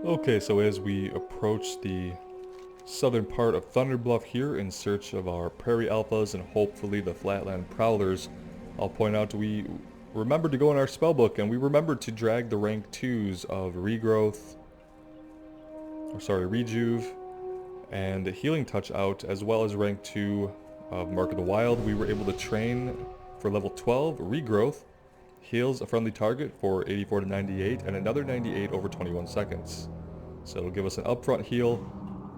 Okay, so as we approach the southern part of Thunderbluff here in search of our prairie alphas and hopefully the flatland prowlers, I'll point out we remembered to go in our spellbook and we remembered to drag the rank 2s of regrowth, rejuve, and healing touch out, as well as rank 2 of Mark of the Wild. We were able to train for level 12 regrowth, heals a friendly target for 84 to 98 and another 98 over 21 seconds. So it'll give us an upfront heal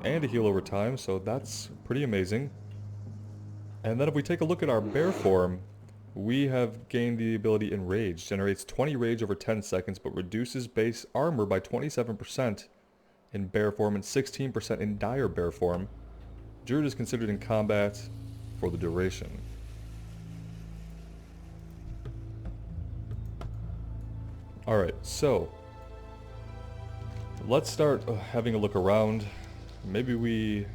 and a heal over time, so that's pretty amazing. And then if we take a look at our bear form, we have gained the ability Enrage. Generates 20 rage over 10 seconds, but reduces base armor by 27% in bear form and 16% in dire bear form. Druid is considered in combat for the duration. Alright, so let's start having a look around. Maybe we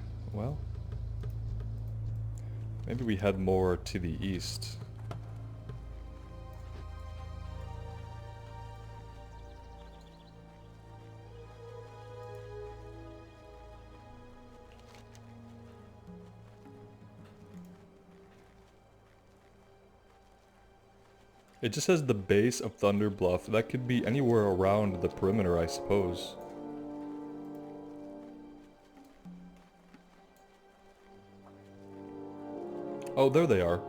head more to the east. It just says the base of Thunderbluff. That could be anywhere around the perimeter, I suppose. Oh, there they are.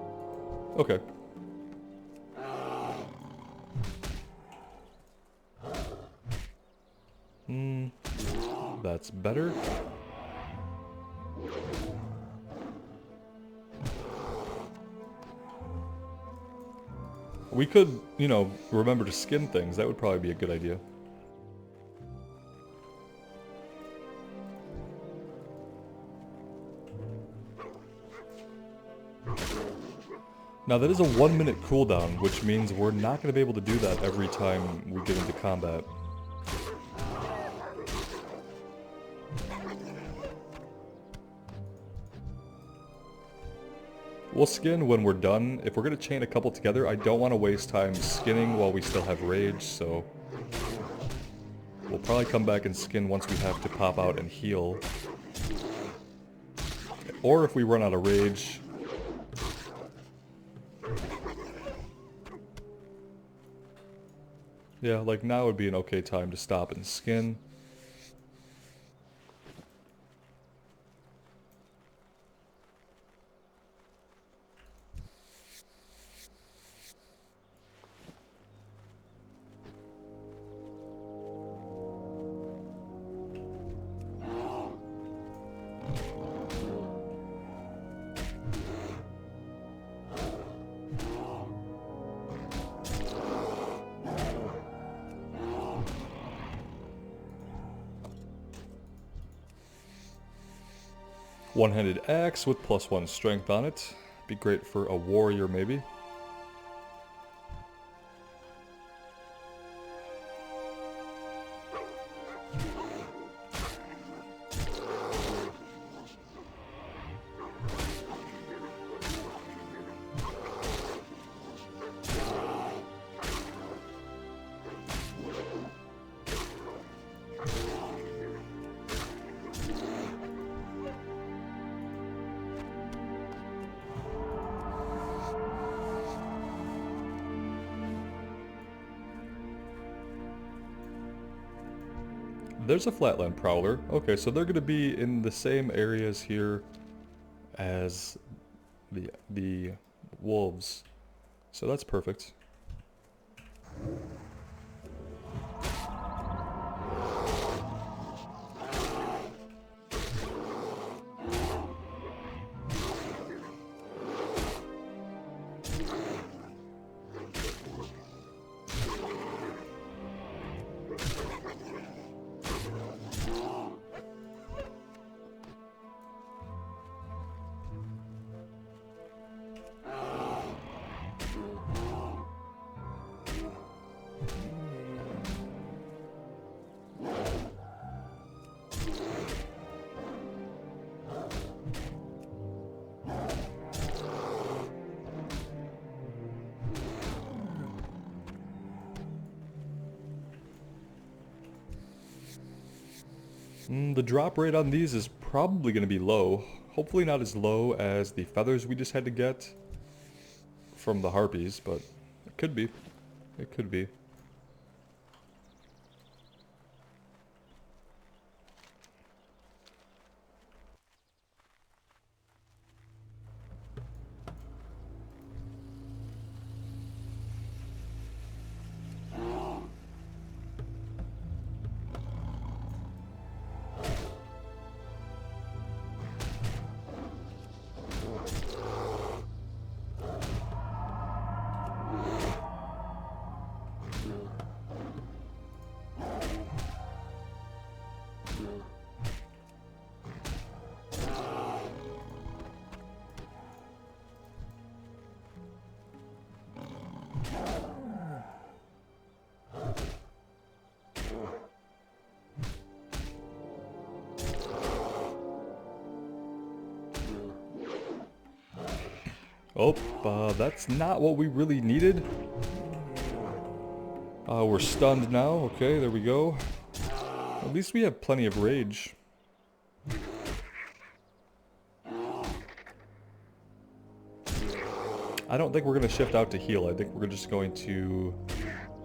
Okay. That's better. We could, remember to skin things. That would probably be a good idea. Now that is a 1 minute cooldown, which means we're not going to be able to do that every time we get into combat. We'll skin when we're done. If we're going to chain a couple together, I don't want to waste time skinning while we still have rage, so we'll probably come back and skin once we have to pop out and heal. Or if we run out of rage. Yeah, like now would be an okay time to stop and skin. One-handed axe with +1 strength on it. Be great for a warrior, maybe. There's a flatland prowler. Okay, so they're going to be in the same areas here as the wolves. So that's perfect. The drop rate on these is probably going to be low. Hopefully not as low as the feathers we just had to get from the harpies, but it could be. It could be. Oh, that's not what we really needed. We're stunned now. Okay, there we go. At least we have plenty of rage. I don't think we're going to shift out to heal. I think we're just going to...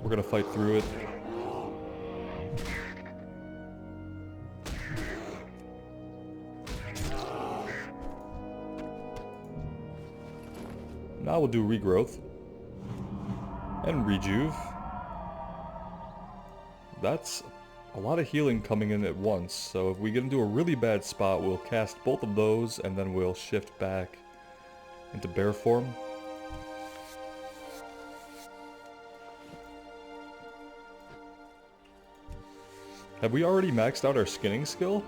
We're going to fight through it. Now we'll do regrowth. And rejuve. That's a lot of healing coming in at once, so if we get into a really bad spot, we'll cast both of those, and then we'll shift back into bear form. Have we already maxed out our skinning skill?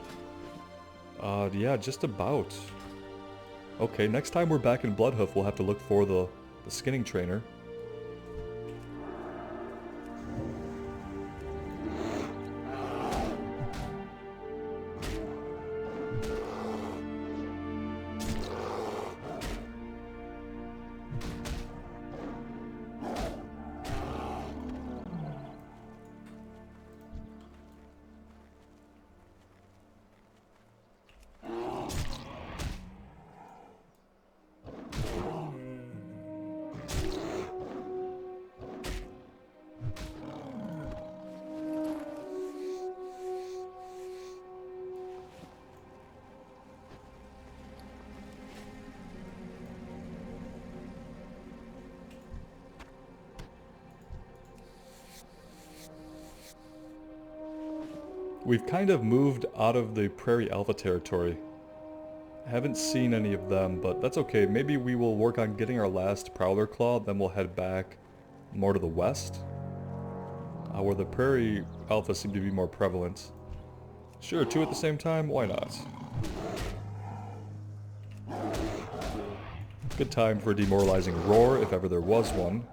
Yeah, just about. Okay, next time we're back in Bloodhoof, we'll have to look for the skinning trainer. We've kind of moved out of the Prairie Alpha territory. I haven't seen any of them, but that's okay. Maybe we will work on getting our last Prowler Claw, then we'll head back more to the west, where the Prairie Alpha seem to be more prevalent. Sure, two at the same time? Why not? Good time for a demoralizing roar, if ever there was one.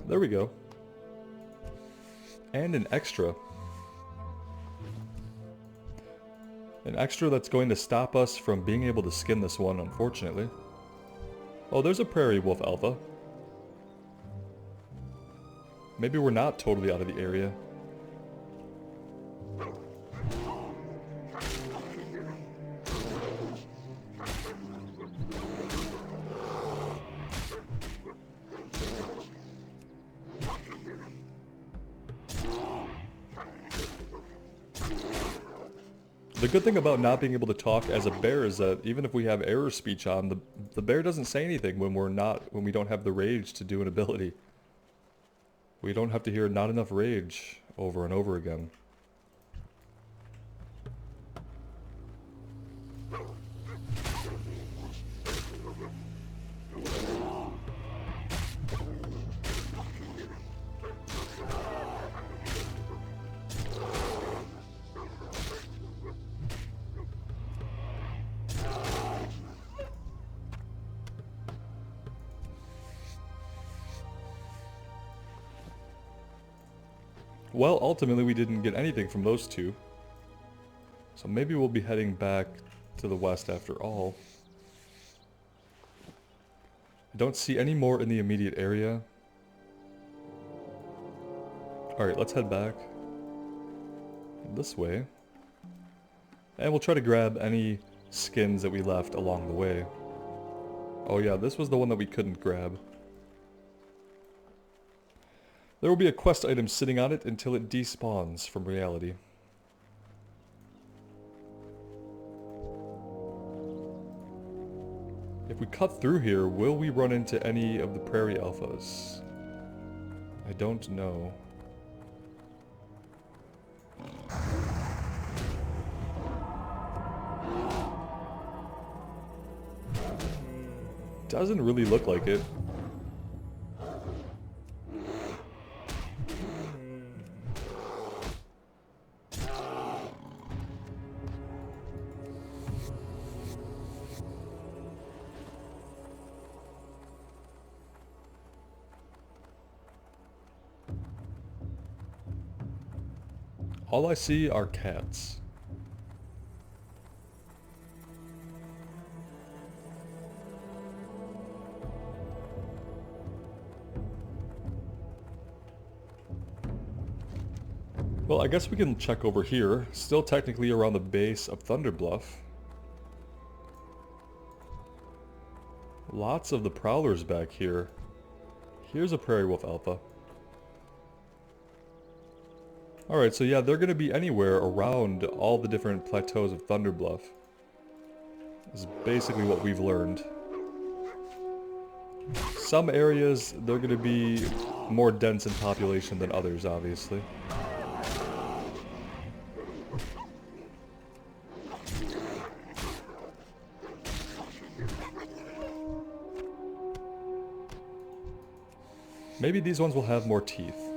There we go. And an extra. An extra that's going to stop us from being able to skin this one, unfortunately. Oh, there's a Prairie Wolf Alpha. Maybe we're not totally out of the area. The good thing about not being able to talk as a bear is that even if we have error speech on, the bear doesn't say anything when we don't have the rage to do an ability. We don't have to hear not enough rage over and over again. Well, ultimately we didn't get anything from those two. So maybe we'll be heading back to the west after all. I don't see any more in the immediate area. Alright, let's head back this way. And we'll try to grab any skins that we left along the way. Oh yeah, this was the one that we couldn't grab. There will be a quest item sitting on it until it despawns from reality. If we cut through here, will we run into any of the prairie alphas? I don't know. Doesn't really look like it. All I see are cats. Well, I guess we can check over here. Still technically around the base of Thunderbluff. Lots of the prowlers back here. Here's a prairie wolf alpha. Alright, so yeah, they're going to be anywhere around all the different plateaus of Thunderbluff. This is basically what we've learned. Some areas, they're going to be more dense in population than others, obviously. Maybe these ones will have more teeth.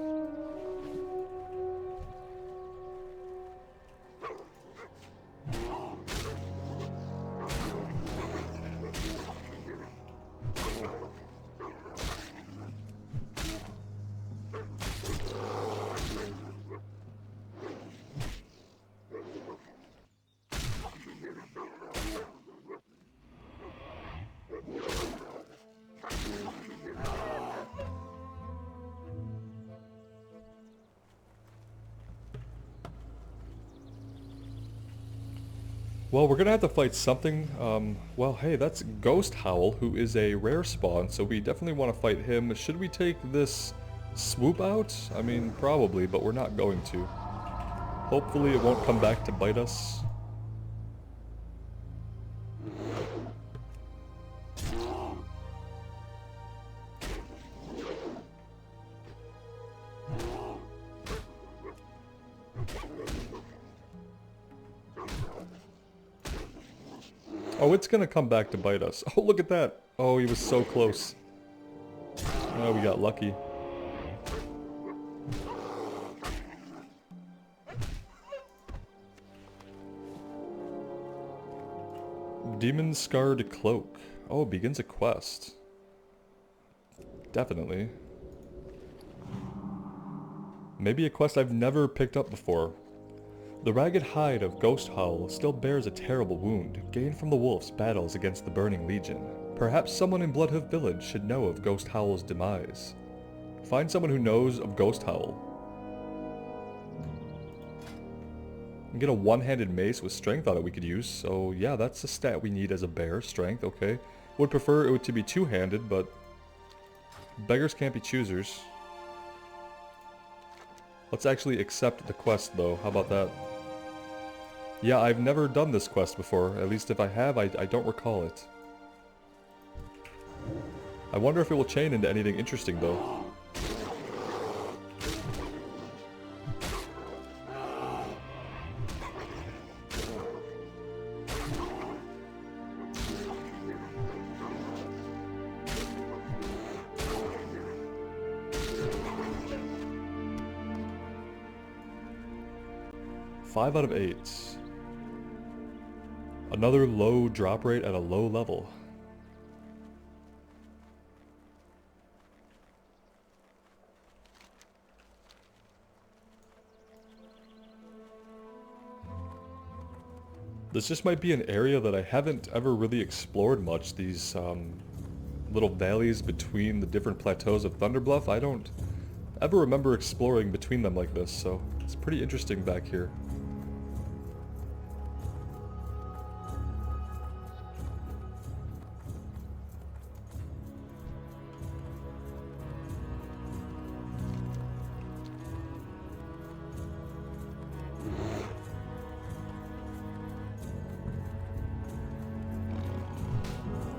Well, we're gonna have to fight something. Well, hey, that's Ghost Howl, who is a rare spawn, so we definitely want to fight him. Should we take this swoop out? I mean, probably, but we're not going to. Hopefully it won't come back to bite us. Oh, it's gonna come back to bite us. Oh, look at that. Oh, he was so close. Oh, we got lucky. Demon Scarred Cloak. Oh, begins a quest. Definitely. Maybe a quest I've never picked up before. The ragged hide of Ghost Howl still bears a terrible wound, gained from the wolf's battles against the Burning Legion. Perhaps someone in Bloodhoof Village should know of Ghost Howl's demise. Find someone who knows of Ghost Howl. And get a one-handed mace with strength on it we could use, so yeah, that's a stat we need as a bear, strength, okay. Would prefer it to be two-handed, but beggars can't be choosers. Let's actually accept the quest though, how about that? Yeah, I've never done this quest before. At least if I have, I don't recall it. I wonder if it will chain into anything interesting, though. Five out of 8. Another low drop rate at a low level. This just might be an area that I haven't ever really explored much. These little valleys between the different plateaus of Thunderbluff. I don't ever remember exploring between them like this, so it's pretty interesting back here.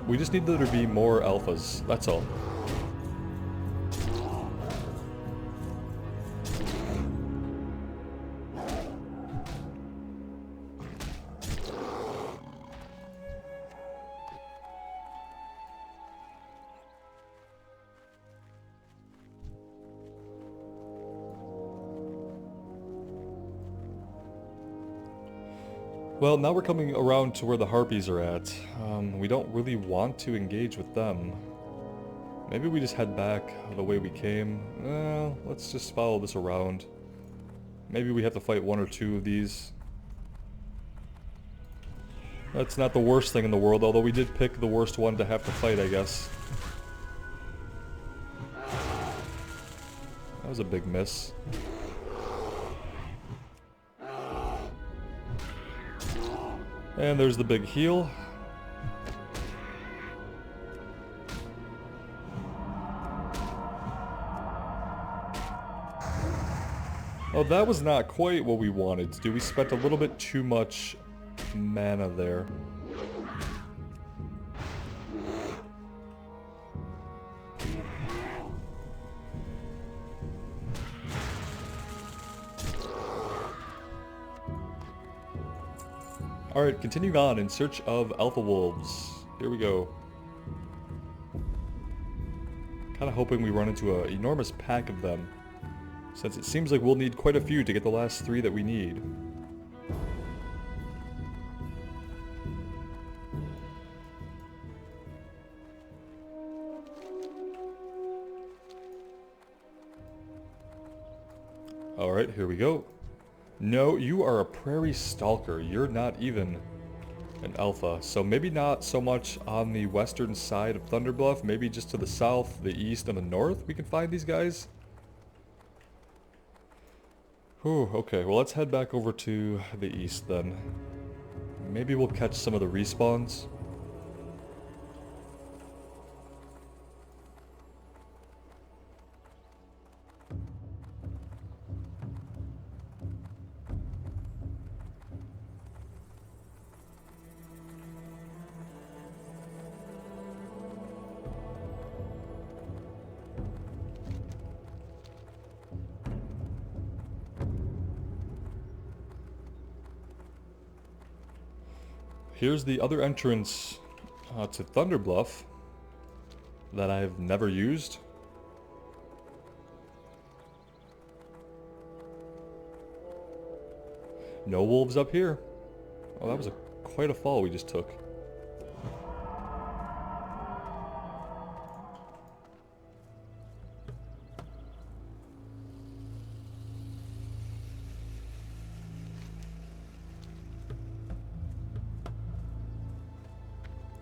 We just need there to be more alphas, that's all. Well, now we're coming around to where the harpies are at. We don't really want to engage with them. Maybe we just head back the way we came. Let's just follow this around. Maybe we have to fight one or two of these. That's not the worst thing in the world, although we did pick the worst one to have to fight, I guess. That was a big miss. And there's the big heal. Oh, that was not quite what we wanted to do. We spent a little bit too much mana there. Alright, continuing on in search of alpha wolves. Here we go. Kinda hoping we run into an enormous pack of them, since it seems like we'll need quite a few to get the last 3 that we need. Alright, here we go. No, you are a prairie stalker. You're not even an alpha. So maybe not so much on the western side of Thunderbluff. Maybe just to the south, the east, and the north we can find these guys. Whew, okay, well let's head back over to the east then. Maybe we'll catch some of the respawns. Here's the other entrance to Thunderbluff that I've never used. No wolves up here. Oh, that was quite a fall we just took.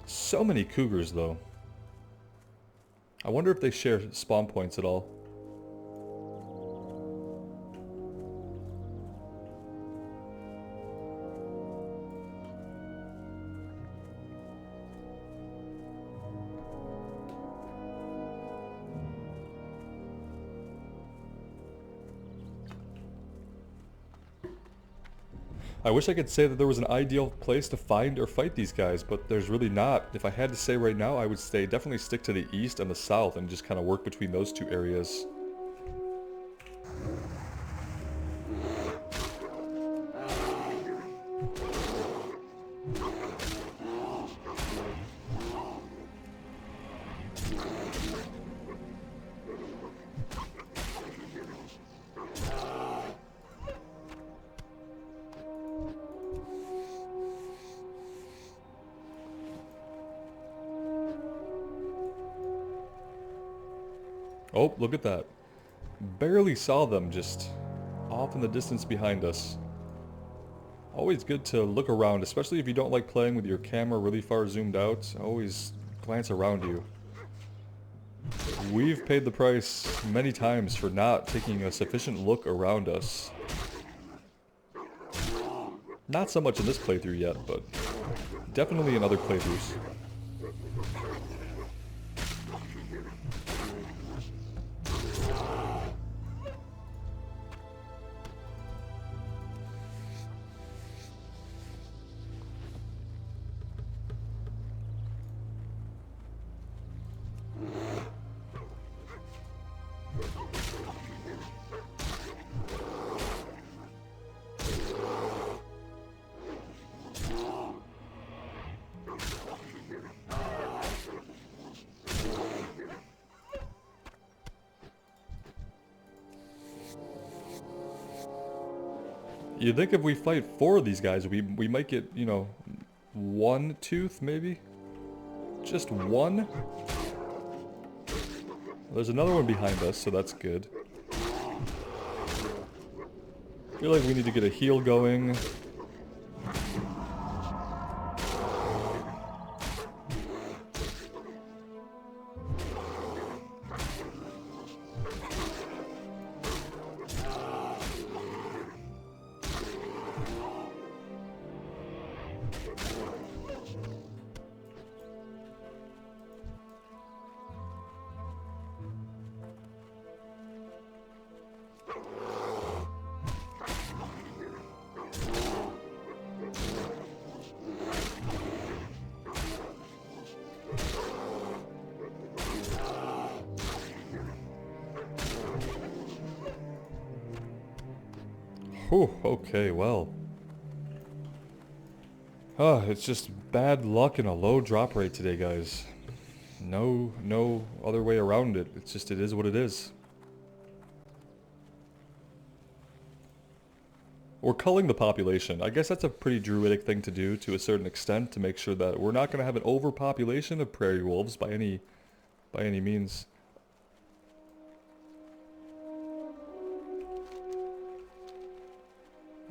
So many cougars, though. I wonder if they share spawn points at all. I wish I could say that there was an ideal place to find or fight these guys, but there's really not. If I had to say right now, I would say definitely stick to the east and the south and just kind of work between those two areas. Oh, look at that. Barely saw them just off in the distance behind us. Always good to look around, especially if you don't like playing with your camera really far zoomed out. Always glance around you. We've paid the price many times for not taking a sufficient look around us. Not so much in this playthrough yet, but definitely in other playthroughs. You'd think if we fight 4 of these guys, we might get, you know, 1 tooth, maybe? Just 1? There's another one behind us, so that's good. I feel like we need to get a heal going. Whew, okay, well. It's just bad luck and a low drop rate today, guys. No other way around it. It's just, it is what it is. We're culling the population. I guess that's a pretty druidic thing to do to a certain extent, to make sure that we're not going to have an overpopulation of prairie wolves by any means.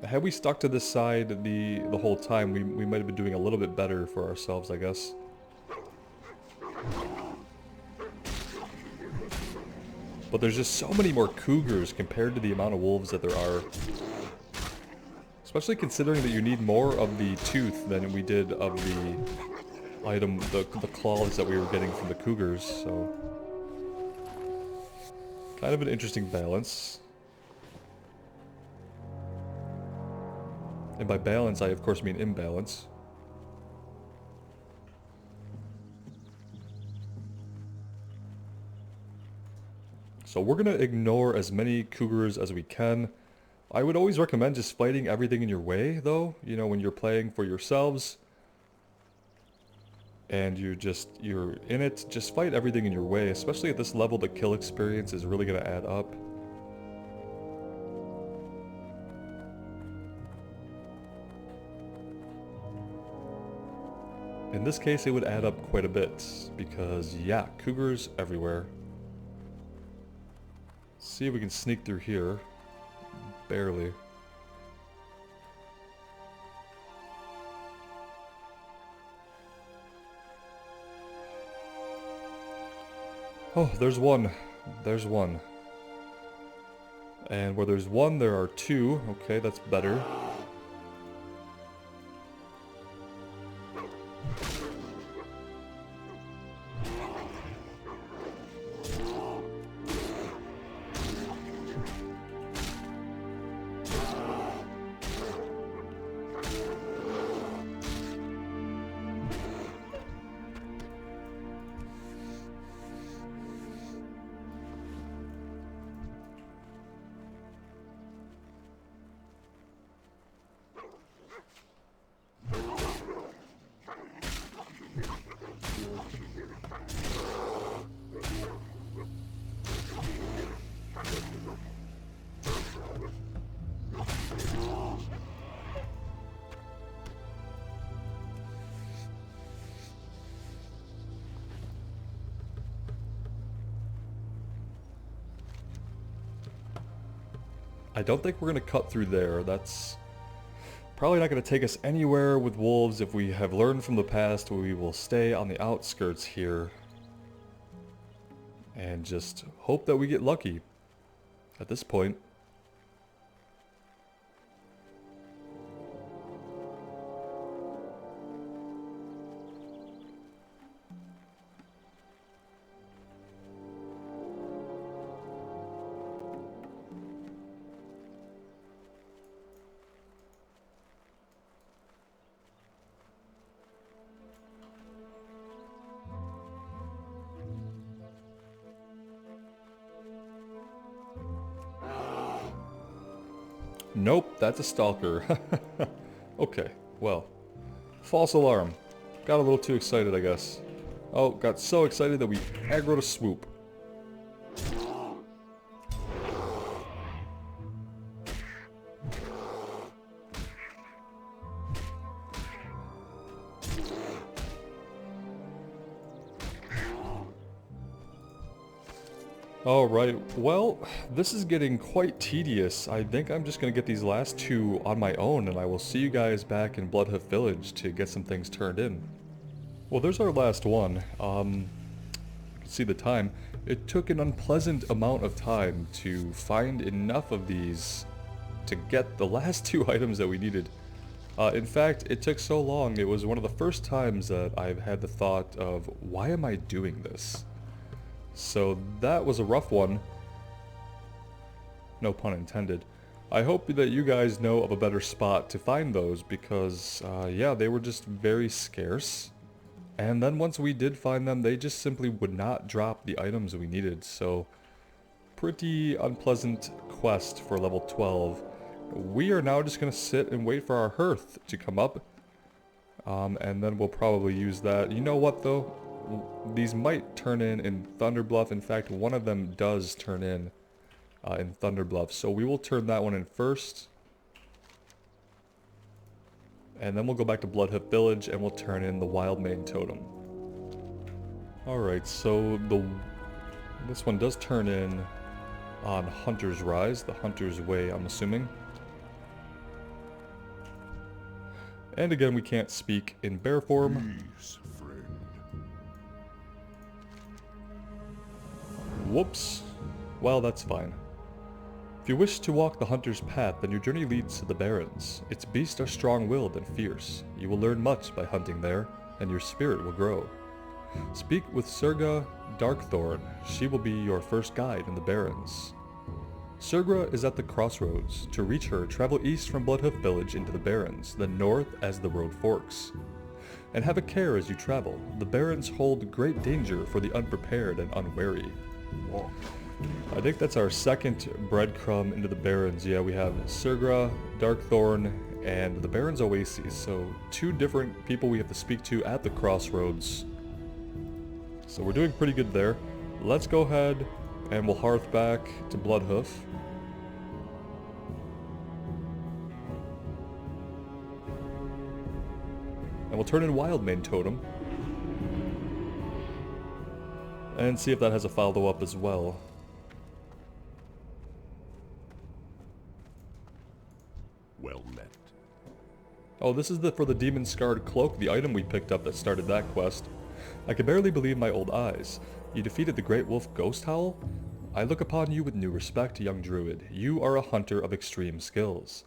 Had we stuck to this side the whole time, we might have been doing a little bit better for ourselves, I guess. But there's just so many more cougars compared to the amount of wolves that there are. Especially considering that you need more of the tooth than we did of the item, the claws that we were getting from the cougars, so... Kind of an interesting balance. And by balance, I of course mean imbalance. So we're gonna ignore as many cougars as we can. I would always recommend just fighting everything in your way, though. You know, when you're playing for yourselves, and you're in it, just fight everything in your way. Especially at this level, the kill experience is really gonna add up. In this case, it would add up quite a bit, because, yeah, cougars everywhere. See if we can sneak through here. Barely. Oh, there's one. There's one. And where there's one, there are 2. Okay, that's better. I don't think we're going to cut through there. That's probably not going to take us anywhere with wolves. If we have learned from the past, we will stay on the outskirts here. And just hope that we get lucky at this point. Nope, that's a stalker. Okay, well. False alarm. Got a little too excited, I guess. Oh, got so excited that we aggroed a swoop. Alright, well, this is getting quite tedious. I think I'm just going to get these last two on my own, and I will see you guys back in Bloodhoof Village to get some things turned in. Well, there's our last one. You can see the time. It took an unpleasant amount of time to find enough of these to get the last two items that we needed. In fact, it took so long, it was one of the first times that I've had the thought of, why am I doing this? So that was a rough one. No pun intended. I hope that you guys know of a better spot to find those because, yeah, they were just very scarce. And then once we did find them, they just simply would not drop the items we needed. So, pretty unpleasant quest for level 12. We are now just going to sit and wait for our hearth to come up. And then we'll probably use that. You know what though? These might turn in Thunderbluff. In fact, one of them does turn in Thunderbluff. So we will turn that one in first. And then we'll go back to Bloodhoof Village and we'll turn in the Wildmane Totem. Alright, so this one does turn in on Hunter's Rise, the Hunter's Way, I'm assuming. And again, we can't speak in bear form. Please, friend. Whoops. Well, that's fine. If you wish to walk the hunter's path, then your journey leads to the Barrens. Its beasts are strong-willed and fierce. You will learn much by hunting there, and your spirit will grow. Speak with Surga Darkthorn. She will be your first guide in the Barrens. Surga is at the crossroads. To reach her, travel east from Bloodhoof Village into the Barrens, then north as the road forks. And have a care as you travel. The Barrens hold great danger for the unprepared and unwary. I think that's our second breadcrumb into the Barrens. Yeah, we have Surga, Darkthorn, and the Barrens Oases. So, two different people we have to speak to at the crossroads. So we're doing pretty good there. Let's go ahead and we'll hearth back to Bloodhoof. And we'll turn in Wildmane Totem. And see if that has a follow-up as well. Well met. Oh, this is for the Demon Scarred Cloak, the item we picked up that started that quest. I can barely believe my old eyes. You defeated the Great Wolf Ghost Howl? I look upon you with new respect, young Druid. You are a hunter of extreme skills.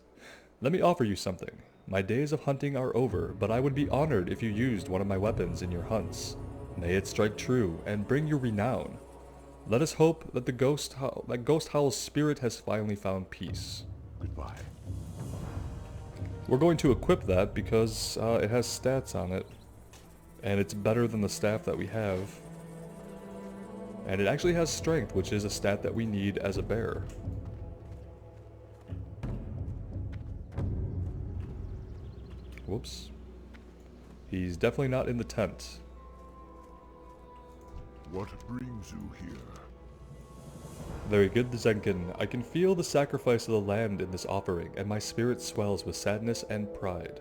Let me offer you something. My days of hunting are over, but I would be honored if you used one of my weapons in your hunts. May it strike true, and bring you renown. Let us hope that Ghost Howl's spirit has finally found peace. Goodbye. We're going to equip that because it has stats on it. And it's better than the staff that we have. And it actually has strength, which is a stat that we need as a bear. Whoops. He's definitely not in the tent. What brings you here? Very good, Zenkin. I can feel the sacrifice of the land in this offering, and my spirit swells with sadness and pride.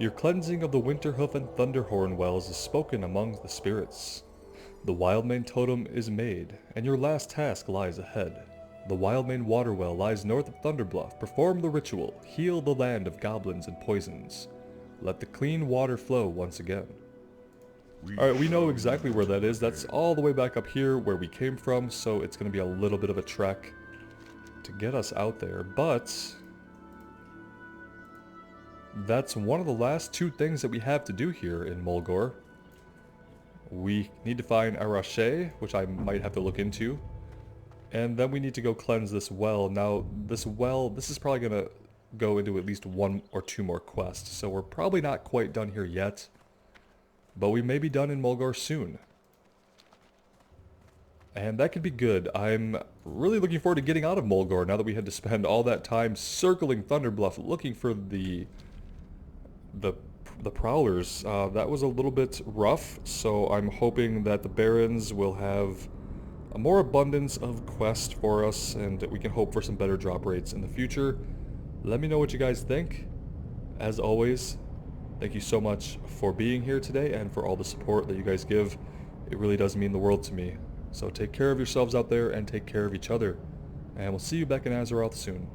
Your cleansing of the Winterhoof and Thunderhorn wells is spoken among the spirits. The Wildmane Totem is made, and your last task lies ahead. The Wildmane water well lies north of Thunderbluff. Perform the ritual. Heal the land of goblins and poisons. Let the clean water flow once again. Alright, we know exactly where that is. That's all the way back up here where we came from, so it's going to be a little bit of a trek to get us out there, but that's one of the last two things that we have to do here in Mulgore. We need to find Arache, which I might have to look into, and then we need to go cleanse this well. Now, this well, this is probably going to go into at least one or two more quests, so we're probably not quite done here yet, but we may be done in Mulgore soon. And that could be good. I'm really looking forward to getting out of Mulgore now that we had to spend all that time circling Thunderbluff looking for the prowlers. That was a little bit rough, so I'm hoping that the Barons will have a more abundance of quests for us and we can hope for some better drop rates in the future. Let me know what you guys think. As always, thank you so much for being here today and for all the support that you guys give. It really does mean the world to me. So take care of yourselves out there and take care of each other. And we'll see you back in Azeroth soon.